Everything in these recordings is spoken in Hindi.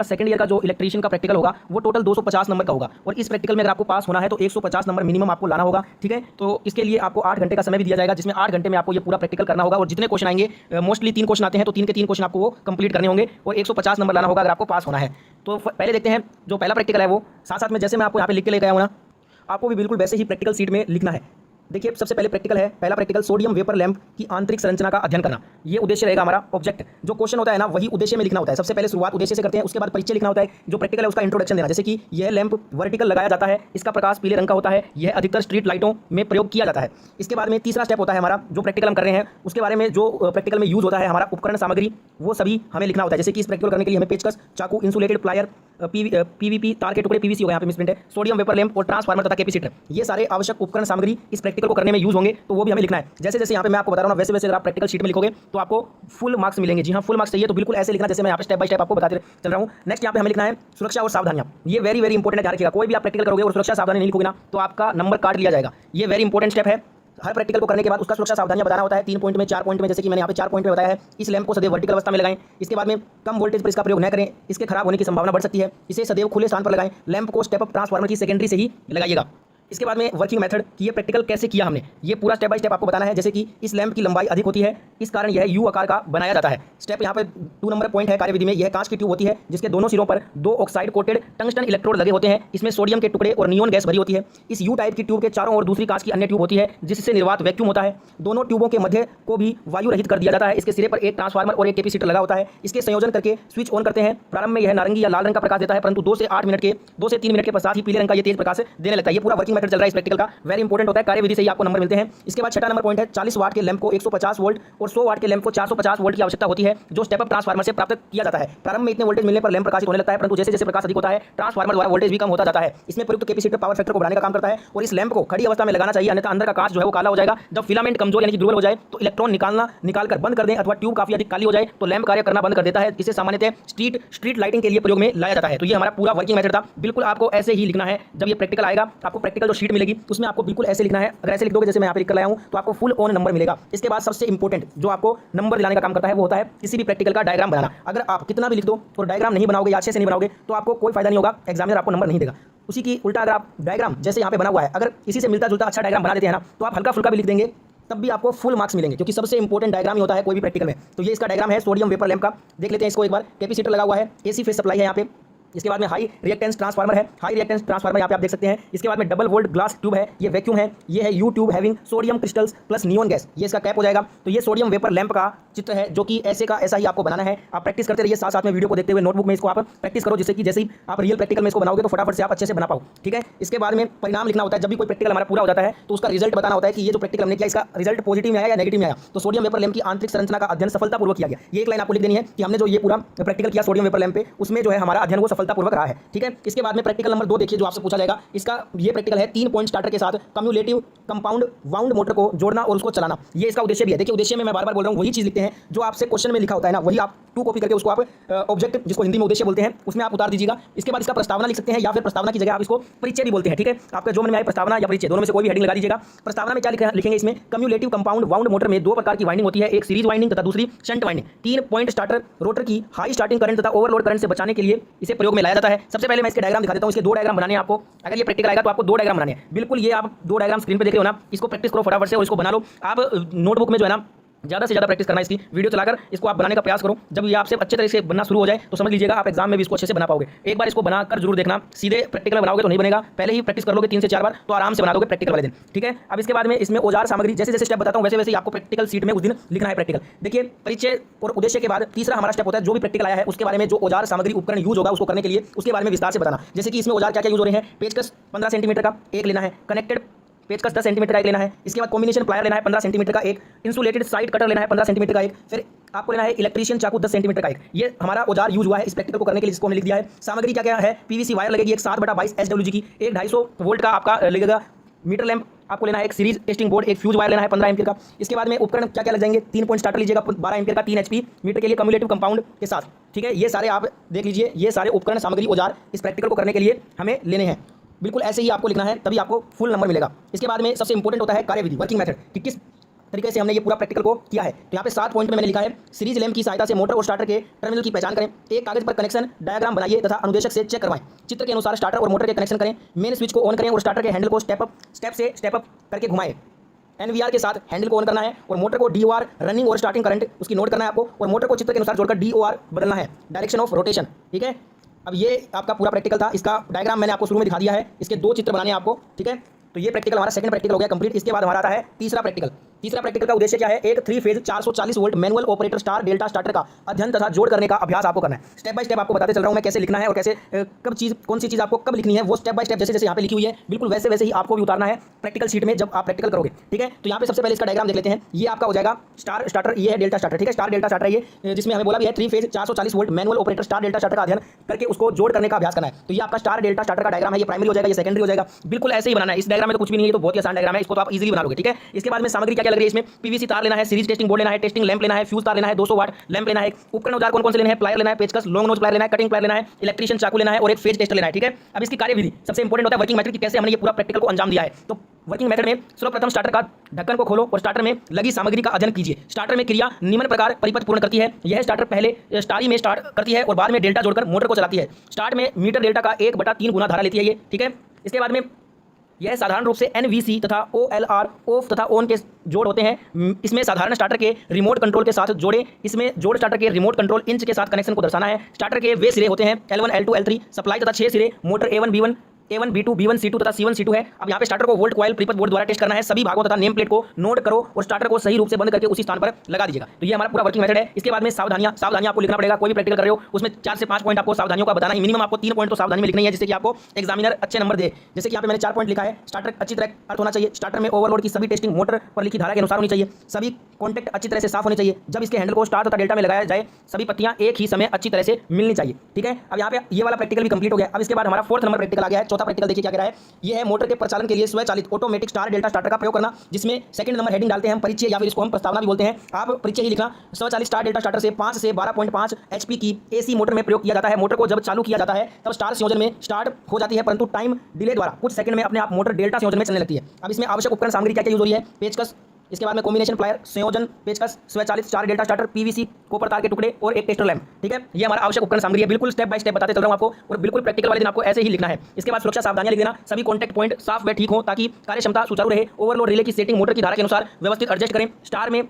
सेकंड ईयर का जो इलेक्ट्रीशियन का प्रैक्टिकल होगा वो टोटल 250 नंबर का होगा और इस प्रैक्टिकल में अगर आपको पास होना है तो 150 नंबर मिनिमम आपको लाना होगा। ठीक है, तो इसके लिए आपको 8 घंटे का समय भी दिया जाएगा, जिसमें 8 घंटे में आपको ये पूरा प्रैक्टिकल करना होगा और जितने क्वेश्चन आएंगे मोस्टली 3 क्वेश्चन आते हैं तो 3 के 3 क्वेश्चन आपको वो कंप्लीट करने होंगे और 150 नंबर लाना होगा अगर आपको पास होना है। तो पहले देखते हैं जो पहला प्रैक्टिकल है वो साथ साथ में जैसे मैं आपको यहाँ पे लिख के लेकर आया हूँ ना, आपको भी बिल्कुल वैसे ही प्रैक्टिकल सीट में लिखना है। देखिए सबसे पहले प्रैक्टिकल है, पहला प्रैक्टिकल सोडियम वेपर लैंप की आंतरिक संरचना का अध्ययन करना। ये उद्देश्य रहेगा हमारा। ऑब्जेक्ट जो क्वेश्चन होता है ना वही उद्देश्य में लिखना होता है। सबसे पहले शुरुआत उद्देश्य से करते हैं, उसके बाद परिचय लिखना होता है। जो प्रैक्टिकल है उसका इंट्रोडक्शन देना, जैसे कि यह लैंप वर्टिकल लगाया जाता है, इसका प्रकाश पीले रंग का होता है, यह अधिकतर स्ट्रीट लाइटों में प्रयोग किया जाता है। इसके बाद में तीसरा स्टेप होता है हमारा, जो प्रैक्टिकल हम कर रहे हैं उसके बारे में, जो प्रैक्टिकल में यूज होता है हमारा उपकरण सामग्री, वो सभी हमें लिखना होता है। जैसे कि इस प्रैक्टिकल करने के लिए हमें पेचकस, चाकू, इंसुलेटेड प्लायर, पीवीपी तार के टुकड़े, पीवीसी हो गया यहाँ पे मिसप्रिंट है, सोडियम वेपर लैंप और ट्रांसफार्मर तथा कैपेसिटर, ये सारे आवश्यक उपकरण सामग्री इस प्रैक्टिकल को करने में यूज होंगे, तो वो भी हमें लिखना है। जैसे जैसे यहाँ पे मैं आपको बता रहा हूँ वैसे वैसे अगर आप प्रैक्टिकल शीट में लिखोगे तो आपको फुल मार्क्स मिलेंगे। जी हाँ, फुल मार्क्स चाहिए तो बिल्कुल ऐसे लिखना जैसे मैं यहाँ पे स्टेप बाय स्टेप आपको बताते चल रहा हूँ। नेक्स्ट यहाँ पे हमें लिखना है सुरक्षा और सावधानियाँ। ये वेरी वेरी इंपॉर्टेंट है, ध्यान रखिएगा। कोई भी आप प्रैक्टिकल करोगे और सुरक्षा सावधानी नहीं लिखोगे ना तो आपका नंबर काट लिया जाएगा। ये वेरी इंपॉर्टेंट स्टेप है। हर प्रैक्टिकल को करने के बाद उसका सुरक्षा सावधानियां बताना होता है 3 पॉइंट में, 4 पॉइंट में, जैसे कि मैंने यहाँ पे 4 पॉइंट में बताया है। इस लैंप को सदैव वर्टिकल अवस्था में लगाएं। इसके बाद में कम वोल्टेज पर इसका प्रयोग न करें, इसके खराब होने की संभावना बढ़ सकती है। इसे सदैव खुले स्थान पर लगाएं। लैंप को स्टेप अप ट्रांसफार्मर की सेकेंडरी से ही लगाइएगा। इसके बाद में वर्किंग मेथड कि ये प्रैक्टिकल कैसे किया हमने, ये पूरा स्टेप बाय स्टेप आपको बताना है। जैसे कि इस लैंप की लंबाई अधिक होती है, इस कारण यह यू आकार का बनाया जाता है। स्टेप यहाँ पे 2 नंबर पॉइंट है कार्यविधि में। यह कांच की ट्यूब होती है जिसके दोनों सिरों पर 2 ऑक्साइड कोटेड टंगस्टन इलेक्ट्रोड लगे होते हैं। इसमें सोडियम के टुकड़े और नियोन गैस भरी होती है। इस यू टाइप की ट्यूब के चारों ओर दूसरी कांच की अन्य ट्यूब होती है जिससे निर्वात वैक्यूम होता है। दोनों ट्यूबों के मध्य को भी वायु रहित कर दिया जाता है। इसके सिरे पर एक ट्रांसफार्मर और एक कैपेसिटर लगा होता है। इसके संयोजन करके स्विच ऑन करते हैं। प्रारंभ में यह नारंगी या लाल रंग का प्रकाश देता है, परंतु 2 से 3 मिनट के पश्चात ही पीले रंग का ये तेज प्रकाश देने लगता है। ये पूरा वर्किंग मेथड चल रहा है इस प्रैक्टिकल का, वेरी इंपॉर्टेंट होता है। कार्यविधि से ही आपको नंबर मिलते हैं। इसके बाद छठा नंबर पॉइंट है 40 वाट के लैंप को 150 वोल्ट और 100 वाट के लैंप को 450 वोल्ट की आवश्यकता होती है, जो स्टेप अप ट्रांसफार्मर से प्राप्त किया जाता है। प्रारंभ में इतने वोल्टेज मिलने पर लैंप प्रकाशित होने लगता है, परंतु जैसे जैसे प्रकाश अधिक होता है ट्रांसफार्मर द्वारा वोल्टेज भी कम होता जाता है। इसमें प्रयुक्त कैपेसिटर पावर फैक्टर को बढ़ाने का काम करता है और इस लैंप को खड़ी अवस्था में लगाना चाहिए, अन्यथा अंदर का कांच जो है वो काला हो जाएगा। जब फिलामेंट कमजोर यानी कि दुर्बल हो जाए तो इलेक्ट्रॉन निकालकर बंद कर दें अथवा ट्यूब काफी अधिक काली हो जाए तो लैंप कार्य करना बंद कर देता है। इसे सामान्यतः स्ट्रीट लाइटिंग के लिए प्रयोग में लाया जाता है। तो ये हमारा पूरा वर्किंग मेथड था। बिल्कुल आपको ऐसे ही लिखना है। जब ये प्रैक्टिकल आएगा आपको प्रैक्टिकल जो शीट मिलेगी उसमें आपको बिल्कुल ऐसे लिखना है। अगर ऐसे लिख दोगे जैसे मैं यहाँ पे लिख कर लाया हूँ तो आपको फुल ऑन नंबर मिलेगा। इसके बाद सबसे इंपॉर्टेंट जो आपको नंबर दिलाने का काम करता है वो होता है किसी भी प्रैक्टिकल का डायग्राम बनाना। अगर आप कितना भी लिख दो और डायग्राम नहीं बनाओगे या अच्छे से नहीं बनाओगे तो आपको कोई फायदा नहीं होगा, एग्जामिनर आपको नंबर नहीं देगा। उसी की उल्टा अगर आप डायग्राम जैसे यहाँ पे बना हुआ है अगर इसी से मिलता जुलता अच्छा डायग्राम बना देते हैं ना तो आप हल्का फुल्का भी लिख देंगे तब भी आपको फुल मार्क्स मिलेंगे, क्योंकि सबसे इंपॉर्टेंट डायग्राम ही होता है कोई भी प्रैक्टिकल में। तो ये इसका डायग्राम है सोडियम वेपर लैंप का। देख लेते हैं इसको एक बार। कैपेसिटर लगा हुआ है, एसी फेज सप्लाई है यहाँ पे। इसके बाद में हाई रिएक्टेंस ट्रांसफार्मर है, हाई रिएक्टेंस ट्रांसफार्मर यहाँ पे आप देख सकते हैं। इसके बाद में डबल वोल्ट ग्लास ट्यूब है, ये वैक्यूम है। ये है you tube having sodium crystals plus neon gas, ये इसका कैप हो जाएगा। तो ये सोडियम वेपर लैंप का चित्र है जो कि ऐसे का ऐसा ही आपको बनाना है। आप प्रैक्टिस करते रहिए, साथ साथ में वीडियो को देखते हुए नोटबुक में इसको आप प्रैक्टिस करो, जिससे कि जैसे ही आप रियल प्रैक्टिकल में इसको बनाओगे तो फटाफट से आप अच्छे से बना पाओ। ठीक है, इसके बाद में परिणाम लिखना होता है। जब भी कोई प्रैक्टिकल हमारा पूरा हो जाता है तो उसका रिजल्ट बताना होता है कि ये जो प्रैक्टिकल हमने किया इसका रिजल्ट पॉजिटिव में आया या नेगेटिव में आया। तो सोडियम वेपर लैंप की आंतरिक संरचना का अध्ययन सफलतापूर्वक किया गया। ये एक लाइन आपको लिख देनी है कि हमने जो ये पूरा प्रैक्टिकल किया सोडियम वेपर लैंप पे, उसमें जो है हमारा अध्ययन वो सफलतापूर्वक रहा है। ठीक है, इसके बाद में प्रैक्टिकल नंबर 2 देखिए जो आपसे पूछा जाएगा। इसका ये प्रैक्टिकल है 3 पॉइंट स्टार्टर के साथ कम्युलेटिव कंपाउंड वाउंड मोटर को जोड़ना और उसको चलाना। ये इसका उद्देश्य भी है। देखिए उद्देश्य में मैं बार बार बोल रहा हूँ, वही चीज लिखते हैं जो आपसे क्वेश्चन में लिखा होता है ना, वही आप 2 कॉपी करके उसको आप ऑब्जेक्ट जिसको हिंदी में उद्देश्य बोलते हैं उसमें आप उतार दीजिएगा। इसके बाद इसका प्रस्तावना लिख सकते हैं या फिर प्रस्तावना की जगह आप इसको परिचय भी बोलते हैं। ठीक है, आपका जो मन में आए प्रस्तावना या परिचय दोनों में से कोई भी हेडिंग लगा दीजिएगा। प्रस्तावना में क्या लिखेंगे, इसमें कम्युलेटिव कंपाउंड वाउंड मोटर में 2 प्रकार की वाइंडिंग होती है, एक सीरीज वाइंडिंग तथा दूसरी shunt winding. 3 point starter rotor की हाई स्टार्टिंग करंट तथा ओवरलोड करंट से बचाने के लिए इसे प्रयोग में लाया जाता है। सबसे पहले मैं इसके डायग्राम दिखा देता हूँ। इसके 2 डायग्राम बनाने हैं आपको। अगर ये प्रैक्टिकल आएगा तो आपको 2 डायग्राम बनाने हैं। बिल्कुल ये आप 2 डायग्राम स्क्रीन पे देख रहे हो ना, इसको प्रैक्टिस करो फटाफट से और इसको बना लो। आप नोटबुक में जो है ना ज़्यादा से ज़्यादा प्रैक्टिस करना, इसकी वीडियो चलाकर इसको आप बनाने का प्रयास करो। जब ये आपसे अच्छे तरह से बनना शुरू हो जाए तो समझ लीजिएगा आप एग्जाम में भी इसको अच्छे से बना पाओगे। एक बार इसको बनाकर जरूर देखना। सीधे प्रैक्टिकल बनाओगे तो नहीं बनेगा, पहले ही प्रैक्टिस कर लोगे 3 से 4 बार तो आराम से बना दोगे प्रैक्टिकल वाले दिन। ठीक है, अब इसके बाद में इसमें औजार सामग्री जैसे जैसे स्टेप बताता हूँ वैसे वैसे आपको प्रैक्टिकल सीट में उस दिन लिखना है प्रैक्टिकल। देखिए परिचय और उद्देश्य के बाद तीसरा हमारा स्टेप होता है जो भी प्रैक्टिकल आया है उसके बारे में, जो औजार सामग्री उपकरण यूज होगा उसको करने के लिए उसके बारे में विस्तार से बताना। जैसे कि इसमें औजार क्या क्या यूज हो रहे हैं। पेचकस 15 सेंटीमीटर का एक लेना है, कनेक्टेड पेचकस 10 सेंटीमीटर का एक लेना है। इसके बाद कॉम्बिनेशन प्लायर लेना है 15 सेंटीमीटर का एक, इंसुलेटेड साइड कटर लेना है 15 सेंटीमीटर का एक, फिर आपको लेना है इलेक्ट्रीशियन चाकू 10 सेंटीमीटर का एक। ये हमारा औजार यूज हुआ है इस प्रैक्टिकल को करने के लिए, जिसको हमने लिख दिया है। सामग्री क्या क्या है, पीवीसी वायर लगेगी एक 7/22 SWG की, एक 250 वोल्ट का आपका लगेगा मीटर लैंप आपको लेना है, एक सीरीज टेस्टिंग बोर्ड, एक फ्यूज वायर लेना है 15 एम्पीयर का। इसके बाद में उपकरण क्या क्या लग जाएंगे, 3 पॉइंट स्टार्टर लीजिएगा 12 एम्पीयर का 3 HP मीटर के लिए कम्युलेटिव कंपाउंड के साथ। ठीक है, ये सारे आप देख लीजिए, ये सारे उपकरण सामग्री औजार इस प्रैक्टिकल को करने के लिए हमें लेने हैं। बिल्कुल ऐसे ही आपको लिखना है, तभी आपको फुल नंबर मिलेगा। इसके बाद में सबसे इंपॉर्टेंट होता है कार्यविधि, वर्किंग मेथड, कि किस तरीके से हमने ये पूरा प्रैक्टिकल को किया है। तो यहाँ पे 7 पॉइंट में मैंने लिखा है, सीरीज लैंप की सहायता से मोटर और स्टार्टर के टर्मिनल की पहचान करें, एक कागज पर कनेक्शन डायग्राम बनाइए तथा अनुदेशक से चेक करवाएं, चित्र के अनुसार स्टार्टर और मोटर के कनेक्शन करें, मेन स्विच को ऑन करें और स्टार्टर के हैंडल को स्टेप अप करके घुमाएं, एनवीआर के साथ हैंडल को ऑन करना है और मोटर को डीओआर रनिंग और स्टार्टिंग करंट उसकी नोट करना है आपको, और मोटर को चित्र के अनुसार जोड़कर डीओआर बदलना है, डायरेक्शन ऑफ रोटेशन। ठीक है, अब ये आपका पूरा प्रैक्टिकल था, इसका डायग्राम मैंने आपको शुरू में दिखा दिया है, इसके 2 चित्र बनाने हैं आपको। ठीक है, तो ये प्रैक्टिकल हमारा सेकंड प्रैक्टिकल हो गया कंप्लीट। इसके बाद हमारा आता है तीसरा प्रैक्टिकल। तीसरा प्रैक्टिकल का उद्देश्य क्या है, एक 3 phase 440 volt manual operator star delta starter का अध्ययन तथा जोड़ करने का अभ्यास आपको करना है। स्टेप बाय स्टेप आपको बताते चल रहा हूं मैं कैसे लिखना है और कैसे कब चीज कौन सी चीज आपको कब लिखनी है, वो स्टेप बाय स्टेप जैसे जैसे यहाँ पे लिखी हुई है बिल्कुल वैसे वैसे ही आपको भी उतारना है प्रैक्टिकल शीट में जब आप प्रैक्टिकल करोगे। ठीक है, तो यहाँ पे सबसे पहले इसका डायग्राम देख लेते हैं। ये आपका हो जाएगा स्टार स्टार्टर, ये है डेल्टा स्टार्टर। ठीक है, स्टार डेल्टा स्टार्टर ये जिसमें हमें बोला भी है 3 phase 440 volt manual operator star delta starter का अध्ययन करके उसको जोड़ करने का अभ्यास करना है। तो ये आपका स्टार डेल्टा स्टार्टर का डायग्राम है, ये प्राइमरी हो जाएगा, ये सेकेंडरी हो जाएगा, बिल्कुल ऐसे ही बनाना है। इस डायग्राम में तो कुछ भी नहीं है, तो बहुत ही आसान डायग्राम है, इसको तो आप इजीली बना लोगे। ठीक है, इसके बाद में सामग्री क्या क्या लग रही है इसमें, पीवीसी तार लेना है, सीरीज टेस्टिंग बोर्ड लेना है, टेस्टिंग लैंप लेना है, फ्यूज तार लेना है, 200 वाट लैंप लेना है, उपकरण औजार कौन कौन से लेने हैं, प्लायर लेना है, पेचकस लॉन्ग नोज प्लायर लेना है, कटिंग प्लायर लेना है, इलेक्ट्रिशियन चाकू लेना है और एक फेज टेस्टर लेना है। ठीक है, अब इसकी कार्यविधि सबसे इंपॉर्टेंट होता है वर्किंग मेथड की, कैसे हमने ये पूरा प्रैक्टिकल को अंजाम दिया है। तो वर्किंग मेथड में सर्वप्रथम स्टार्टर का ढक्कन को खोलो और स्टार्टर में लगी सामग्री का अध्ययन कीजिए। स्टार्टर में क्रिया निम्न प्रकार परिपथ पूर्ण करती है। यह स्टार्टर पहले स्टारी में स्टार्ट करती है और बाद में डेल्टा जोड़कर मोटर को चलाती है। स्टार्ट में मीटर डेल्टा का 1/3 गुना धारा लेती है ये। ठीक है, इसके बाद में यह साधारण रूप से एनवीसी तथा ओएलआर ऑफ तथा ऑन के जोड़ होते हैं। इसमें साधारण स्टार्टर के रिमोट कंट्रोल के साथ जोड़े, इसमें जोड़ स्टार्टर के रिमोट कंट्रोल इंच के साथ कनेक्शन को दर्शाना है। स्टार्टर के वे सिरे होते हैं L1 L2 L3 सप्लाई तथा 6 सिरे motor A1 B2 B1 C2 तथा C1 C2 है। अब यहाँ पे स्टार्टर को वोल्ट कॉइल परिपथ बोर्ड द्वारा टेस्ट करना है। सभी भागों तथा नेम प्लेट को नोट करो और स्टार्टर को सही रूप से बंद करके उसी स्थान पर लगा दीजिएगा। तो ये हमारा पूरा वर्किंग मेथड है। इसके बाद में सावधानियां आपको लिखना पड़ेगा। कोई भी प्रैक्टिकल कर रहे हो उसमें 4 से 5 पॉइंट आपको सावधानियों का बताना है। मिनिमम आपको 3 पॉइंट तो सावधानी में लिखनी है, जिससे कि आपको एग्जामिनर अच्छे नंबर दे। जैसे कि यहाँ पे मैंने 4 पॉइंट लिखा है, स्टार्टर अच्छी तरह अर्थ होना चाहिए, स्टार्टर में ओवरलोड की सभी टेस्टिंग मोटर पर लिखी धारा के अनुसार होनी चाहिए, सभी कॉन्टैक्ट अच्छी तरह से साफ होने चाहिए, जब इसके हैंडल को स्टार तथा डेल्टा में लगाया जाए सभी पत्तियां एक ही समय अच्छी तरह से मिलनी चाहिए। ठीक है, अब यहाँ पे ये वाला प्रैक्टिकल भी कंप्लीट हो गया। अब इसके बाद हमारा 4th नंबर प्रैक्टिकल आ गया है। चौथा प्रैक्टिकल देखिए क्या कह रहा है, ये है मोटर के प्रचालन के लिए स्वचालित ऑटोमेटिक स्टार डेल्टा स्टार्टर का प्रयोग करना, जिसमें सेकंड नंबर हेडिंग डालते हैं हम परिचय, या फिर इसको हम प्रस्तावना भी बोलते हैं। आप परिचय ही लिखना। स्वचालित स्टार डेल्टा स्टार्टर से 5 से 12.5 HP की AC मोटर में प्रयोग किया जाता है। मोटर को जब चालू किया जाता है तब स्टार संयोजन में स्टार्ट हो जाती है, परंतु टाइम डिले द्वारा कुछ सेकंड में अपने आप मोटर डेल्टा संयोजन में चलने लगती है। अब इसमें आवश्यक उपकरण सामग्री क्या क्या यूज हो रही है, पेचकस, इसके बाद में कॉम्बिनेशन प्लायर, संयोजन पेचकस, स्वचालित star delta starter, PVC copper तार के टुकड़े और एक टेस्टर लैंप। ठीक है, ये हमारा आवश्यक उपकरण सामग्री है। बिल्कुल स्टेप बाय स्टेप बताते चल रहा हूं आपको, और बिल्कुल प्रैक्टिकल वाले दिन आपको ऐसे ही लिखना है। इसके बाद सुरक्षा सावधानियां लिख देना, सभी कॉन्टैक्ट पॉइंट साफ व ठीक हो ताकि कार्य क्षमता सुचारू रहे। ओवरलोड रिले की सेटिंग मोटर की धारा के अनुसार व्यवस्थित एडजस्ट करें। स्टार में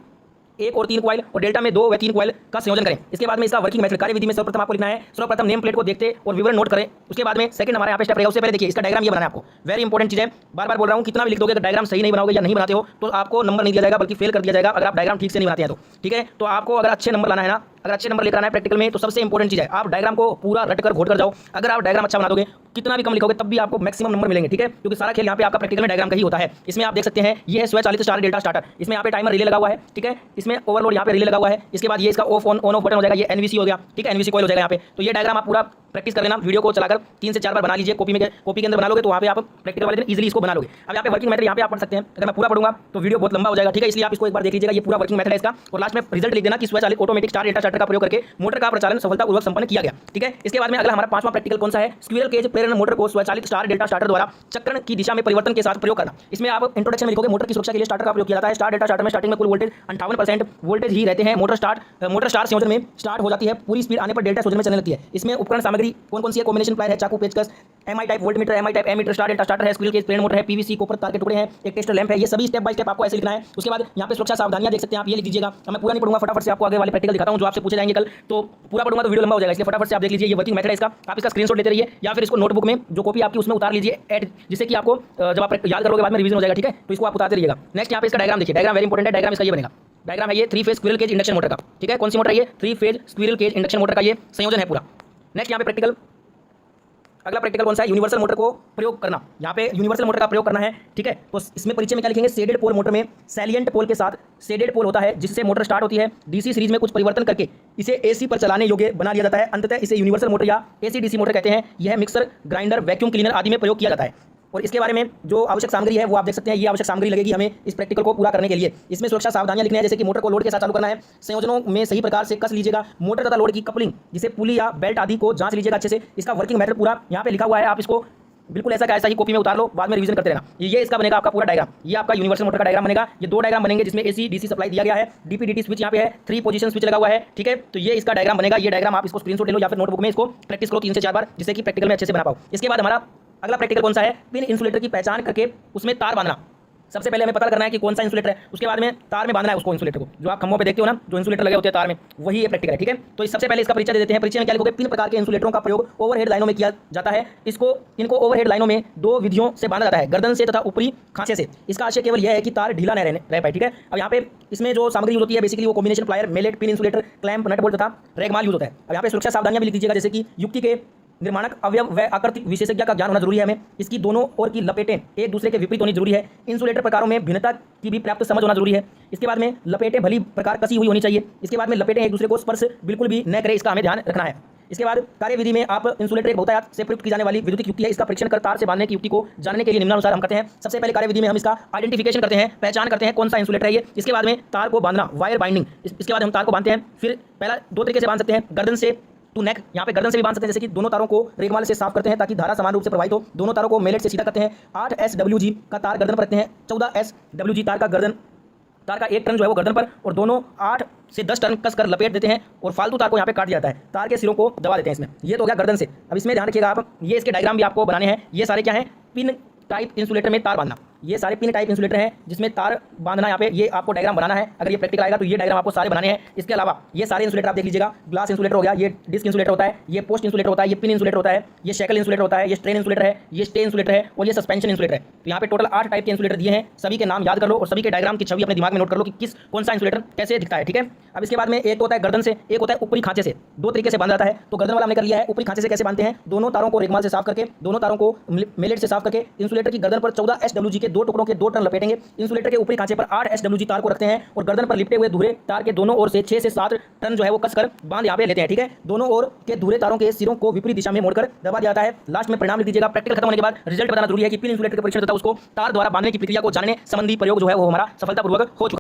1 और 3 कॉइल और डेल्टा में 2 व 3 कॉइल का संयोजन करें। इसके बाद में इसका वर्किंग मेथड कार्यविधि में सर्वप्रथम आपको लिखना है, सर्वप्रथम नेम प्लेट को देखते और विवरण नोट करें। उसके बाद में सेकंड हमारे यहाँ पे स्टेप रहेगा, उससे पहले देखिए इसका डायग्राम ये बनाना है आपको। वेरी इंपॉर्टेंट चीज है, बार बार बोल रहा हूँ, कितना भी लिख दोगे अगर डायग्राम सही नहीं बनाओगे या नहीं बनाते हो तो आपको नंबर नहीं दिया जाएगा, बल्कि फेल कर दिया जाएगा अगर आप डायग्राम ठीक से नहीं बनाते हैं तो। ठीक है, तो आपको अगर अच्छे नंबर लाना है ना, अगर अच्छे नंबर लेकर आना है प्रैक्टिकल में, तो सबसे इंपॉर्टेंट चीज है आप डायग्राम को पूरा रट कर घोट कर जाओ। अगर आप डायग्राम अच्छा बना दोगे, कितना भी कम लिखोगे तब भी आपको मैक्सिमम नंबर मिलेंगे। ठीक है, क्योंकि सारा खेल यहाँ पे आपका प्रैक्टिकल में डायग्राम का ही होता है। इसमें आप देख सकते हैं ये है स्वचालित स्टार डेल्टा स्टार्टर, इसमें यहाँ पे टाइमर रिले लगा हुआ है। ठीक है, इसमें ओवरलोड यहाँ पे रिले लगा हुआ है। इसके बाद ये इसका ऑफ ऑन ऑफ बटन हो जाएगा, ये एनवीसी हो गया। ठीक है, एनवीसी कॉइल हो जाएगा यहाँ पे। तो ये डायग्राम आप पूरा प्रैक्टिस कर लेना, वीडियो को चलाकर 3 से 4 बार बना लीजिए। कॉपी के अंदर बना लोगे तो वहाँ पे आप प्रैक्टिकल वाले दिन इजीली इसको बना लोगे। अब यहाँ पे वर्किंग मेथड यहाँ पे आप पढ़ सकते हैं, अगर मैं पूरा पढ़ूंगा तो वीडियो बहुत लंबा हो जाएगा। ठीक है, इसलिए आप इसको एक बार देख लीजिएगा, ये पूरा वर्किंग मेथड है इसका, और लास्ट में रिजल्ट लिख देना कि स्वचालित ऑटोमेटिक स्टार डेल्टा स्टार्टर का प्रयोग करके मोटर का प्रचालन सफलतापूर्वक संपन्न किया गया। ठीक है, इसके बाद में अगला हमारा 5वां प्रैक्टिकल कौन सा है, स्क्विरल केज प्रेरण मोटर को स्वचालित स्टार डेल्टा स्टार्टर द्वारा चक्रण की दिशा में परिवर्तन के साथ प्रयोग करना। इसमें आप इंट्रोडक्शन में लिखोगे मोटर की सुरक्षा के लिए स्टार्टर का प्रयोग किया जाता है। स्टार डेल्टा स्टार्टर में स्टार्टिंग में कुल वोल्टेज 58% वोल्टेज ही रहते हैं। मोटर स्टार संयोजन में स्टार्ट हो जाती है, पूरी स्पीड आने पर डेल्टा संयोजन में चलने लगती है। इसमें उपकरण सामग्री कौन कौन सी है, कॉम्बिनेशन प्लायर है, चाकू, पेचकस, MI type voltmeter, MI type ammeter, star delta starter है, स्क्विरल केज प्रेरण मोटर है, पीवीसी कॉपर तार के टुकड़े हैं, एक टेस्टर लैंप है। ये सभी स्टेप बाय स्टेप आपको ऐसे लिखना है। उसके बाद यहाँ पे सुरक्षा सावधानियां देख सकते हैं आप, ये लिख दीजिएगा। मैं पूरा नहीं पढ़ूंगा, फटाफट से आपको आगे वाले प्रैक्टिकल दिखाता हूं जो आपसे पूछे जाएंगे कल। तो पूरा पढ़ूंगा तो वीडियो लंबा हो जाएगा, इसलिए फटाफट से आप देख लीजिए। ये वर्किंग मेथड है इसका, आप इसका स्क्रीनशॉट लेते रहिए या फिर इसको नोटबुक में जो कॉपी आपकी उसमें उतार लीजिए, जिससे कि आपको जब आप याद करोगे बाद में रिवीजन हो जाएगा। ठीक है, तो इसको आप उतारते रहिएगा। नेक्स्ट यहाँ पे इसका डायग्राम देखिए, डायग्राम वेरी इंपॉर्टेंट है। डायग्राम इसका ये बनेगा, डायग्राम है ये 3 phase squirrel cage induction motor का। ठीक है, कौन सी मोटर है ये, 3 phase squirrel cage induction motor का ये संयोजन है पूरा। नेक्स्ट यहाँ पे प्रैक्टिकल, अगला प्रैक्टिकल कौन सा है, यूनिवर्सल मोटर को प्रयोग करना। यहाँ पे यूनिवर्सल मोटर का प्रयोग करना है। ठीक है, तो इसमें परिचय में क्या लिखेंगे, शेडेड पोल मोटर में सैलिएंट पोल के साथ शेडेड पोल होता है, जिससे मोटर स्टार्ट होती है। डीसी सीरीज में कुछ परिवर्तन करके इसे एसी पर चलाने योग्य बना लिया जाता है। अंततः इसे यूनिवर्सल मोटर या एसी डीसी मोटर कहते हैं। यह मिक्सर, ग्राइंडर, वैक्यूम क्लीनर आदि में प्रयोग किया जाता है। और इसके बारे में जो आवश्यक सामग्री है वो आप देख सकते हैं, ये आवश्यक सामग्री लगेगी हमें इस प्रैक्टिकल को पूरा करने के लिए। इसमें सुरक्षा सावधानियां लिखनी है, जैसे कि मोटर को लोड के साथ चालू करना है, संयोजनों में सही प्रकार से कस लीजिएगा, मोटर तथा लोड की कपलिंग जिसे पुली या बेल्ट आदि को जांच लीजिएगा अच्छे से। इसका वर्किंग मेथड पूरा यहाँ पे लिखा हुआ है, आप इसको बिल्कुल ऐसा का ऐसा ही कॉपी में उतार लो, बाद में रिवीजन करते रहना। ये इसका बनेगा आपका पूरा डायग्राम, ये आपका यूनिवर्सल मोटर का डायग्राम बनेगा। ये दो डायग्राम बनेंगे जिसमें एसी डीसी सप्लाई दिया गया है, डीपी डीटी स्विच यहाँ पे है, 3 पोजीशन स्विच लगा हुआ है, ठीक है। तो ये इसका डायग्राम बनेगा। ये डायग्राम आप इसको स्क्रीनशॉट ले लो या फिर नोटबुक में इसको प्रैक्टिस करो 3 से 4 बार, जिससे कि प्रैक्टिकल में अच्छे से बना पाओ। इसके बाद हमारा अगला प्रैक्टिकल कौन सा है, पिन इंसुलेटर की पहचान करके उसमें तार बांधना। सबसे पहले हमें पता करना है कि कौन सा इंसुलेटर है, उसके बाद में तार में बांधना है उसको, इंसुलेटर को जो आप खंभों पे देखते हो ना, जो इंसुलेटर लगे होते हैं तार में, वही ये प्रैक्टिकल है, ठीक है। तो इस सबसे पहले इसका परिचय दे देते हैं। परिचय में क्या लिखोगे, 3 प्रकार के इंसुलेटरों का प्रयोग ओवरहेड लाइनों में किया जाता है। इनको ओवरहेड लाइनों में 2 विधियों से बांधा जाता है, गर्दन से तथा ऊपरी खांचे से। इसका आशय केवल यह है कि तार ढीला न रह पाए, ठीक है। अब यहाँ पे इसमें जो सामग्री यूज होती है बेसिकली वो combination plier, mallet, pin insulator, clamp, nut bolt तथा रेगमाल यूज होता है। अब यहाँ पे सुरक्षा सावधानियां भी लिख दीजिएगा, जैसे कि युक्ति के निर्माणक अवयव व आकृति विशेषज्ञ का ज्ञान होना जरूरी है हमें। इसकी दोनों ओर की लपेटें एक दूसरे के विपरीत होनी जरूरी है। इंसुलेटर प्रकारों में भिन्नता की भी पर्याप्त समझ होना जरूरी है। इसके बाद में लपेटें भली प्रकार कसी हुई होनी चाहिए। इसके बाद में लपेटें एक दूसरे को स्पर्श बिल्कुल भी न करे, इसका हमें ध्यान रखना है। इसके बाद कार्यविधि में आप इंसुलेटर एक बहुतायत से प्रयुक्त की जाने वाली विद्युत युक्ति है। इसका परीक्षण कर तार से बांधने की युक्ति को जानने के लिए निम्नानुसार हम करते हैं। सबसे पहले कार्यविधि में हम इसका आइडेंटिफिकेशन करते हैं, पहचान करते हैं कौन सा इंसुलेटर है ये। इसके बाद में तार को बांधना, वायर बाइंडिंग, इसके बाद हम तार को बांधते हैं। फिर पहला 2 तरीके से बांध सकते हैं, गर्दन से टू नेक, यहाँ पे गर्दन से भी बांध सकते हैं, जैसे कि दोनों तारों को रेगमाल से साफ करते हैं ताकि धारा समान रूप से प्रवाहित हो। दोनों तारों को मेलेट से सीधा करते हैं। 8 SWG का तार गर्दन पर रखते हैं, 14 SWG तार का एक टर्न जो है वो गर्दन पर, और दोनों 8 से 10 टर्न कसकर लपेट देते हैं और फालतू तार को यहाँ पे काट दिया जाता है। तार के सिरों को दबा देते हैं इसमें। ये तो हो गया गर्दन से। अब इसमें ध्यान रखिएगा आप, ये इसके डायग्राम भी आपको बनाने हैं। ये सारे क्या हैं, पिन टाइप इंसुलेटर में तार बांधना। ये सारे पिन टाइप इंसुलेटर हैं जिसमें तार बांधना। यहाँ पे ये आपको डायग्राम बनाना है। अगर ये प्रैक्टिकल आएगा तो ये डायग्राम आपको सारे बनाने हैं। इसके अलावा ये सारे इंसुलेटर आप देख लीजिएगा, ग्लास इंसुलेटर हो गया, ये डिस्क इंसुलेटर होता है, ये पोस्ट इंसुलेटर होता है, ये पिन इंसुलेटर होता है, ये शैकल इंसुलेटर होता है, ये स्ट्रेन इंसुलेटर है, ये स्टे इंसुलेटर है, और ये सस्पेंशन इंसुलेटर है। तो यहाँ पे टोटल 8 टाइप के इंसुलेटर दिए हैं। सभी के नाम याद कर लो और सभी के डायग्राम की छवि अपने दिमाग में नोट कर लो कि कौन सा इंसुलेटर कैसे दिखता है, ठीक है। अब इसके बाद में एक होता है गर्दन से, एक होता है ऊपरी खांचे से। 2 तरीके से बांधा जाता है। तो गर्दन वाला हमने कर लिया है। ऊपरी खांचे से कैसे बांधते हैं, दोनों तारों को रेगमाल से साफ करके, दोनों तारों को मेलेट से साफ करके इंसुलेटर की गर्दन पर 14 SWG के 2 टुकड़ों के 2 टर्न लपेटेंगे। इंसुलेटर के ऊपरी खांचे पर 8 SWG तार को रखते हैं और गर्दन पर लिपटे हुए धुरे तार के दोनों ओर से 6 से 7 टर्न जो है वो कसकर बांध यहाँ पे लेते हैं, ठीक है। दोनों ओर के धुरे तारों के सिरों को विपरीत दिशा में मोड़कर दबा दिया जाता है। लास्ट में परिणाम लिख दीजिएगा। प्रैक्टिकल खत्म होने के बाद रिजल्ट बताना जरूरी है कि पिन इंसुलेटर के परीक्षण तथा उसको तार द्वारा बांधने की प्रक्रिया को जानने संबंधी प्रयोग जो है वो हमारा सफलतापूर्वक हो चुका है।